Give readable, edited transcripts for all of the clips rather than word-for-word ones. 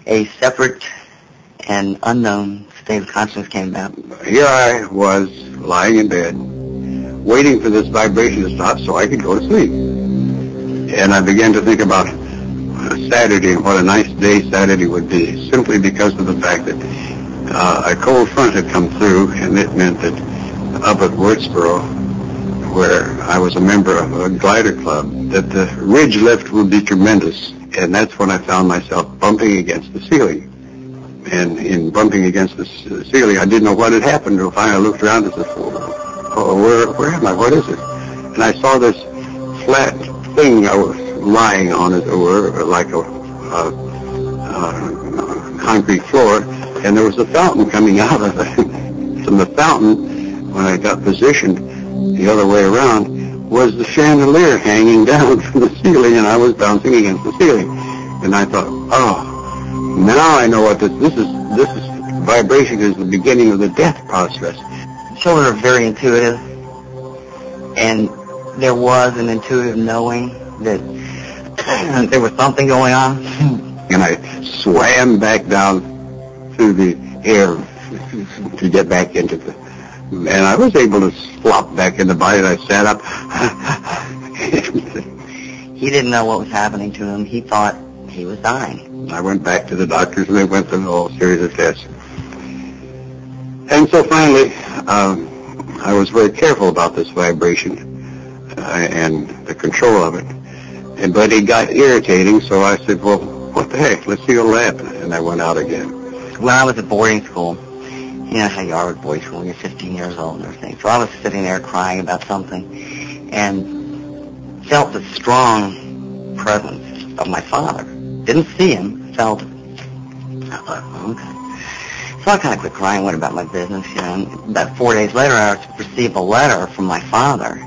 a separate and unknown state of consciousness came about? Here I was, lying in bed, waiting for this vibration to stop so I could go to sleep. And I began to think about Saturday and what a nice day Saturday would be, simply because of the fact that a cold front had come through, and it meant that up at Wurtsboro, where I was a member of a glider club, that the ridge lift would be tremendous. And that's when I found myself bumping against the ceiling. And in bumping against the ceiling, I didn't know what had happened. So finally I looked around and said, oh, where am I? What is it? And I saw this flat thing I was lying on, as it were, like a concrete floor, and there was a fountain coming out of it. From the fountain, when I got positioned the other way around, was the chandelier hanging down from the ceiling, and I was bouncing against the ceiling. And I thought, oh, now I know what this is. Vibration is the beginning of the death process. Children are very intuitive, and there was an intuitive knowing that there was something going on. And I swam back down through the air to get back into the... And I was able to flop back in the body, and I sat up. He didn't know what was happening to him. He thought he was dying. I went back to the doctors, and they went through a whole series of tests. And so finally, I was very careful about this vibration and the control of it. But it got irritating, so I said, well, what the heck, let's see what'll happen. And I went out again. When I was at boarding school, you know how you are at boarding school, you're 15 years old and everything. So I was sitting there crying about something and felt the strong presence of my father. Didn't see him, felt it. I thought, okay. So I kind of quit crying, went about my business, you know. And about 4 days later, I received a letter from my father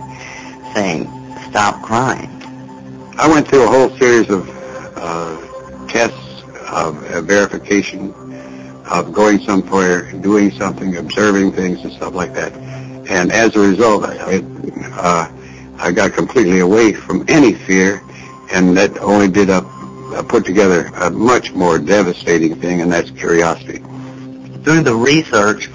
saying, stop crying. I went through a whole series of tests of verification, of going somewhere, doing something, observing things and stuff like that. And as a result, I got completely away from any fear, and that only did put together a much more devastating thing, and that's curiosity. Through the research,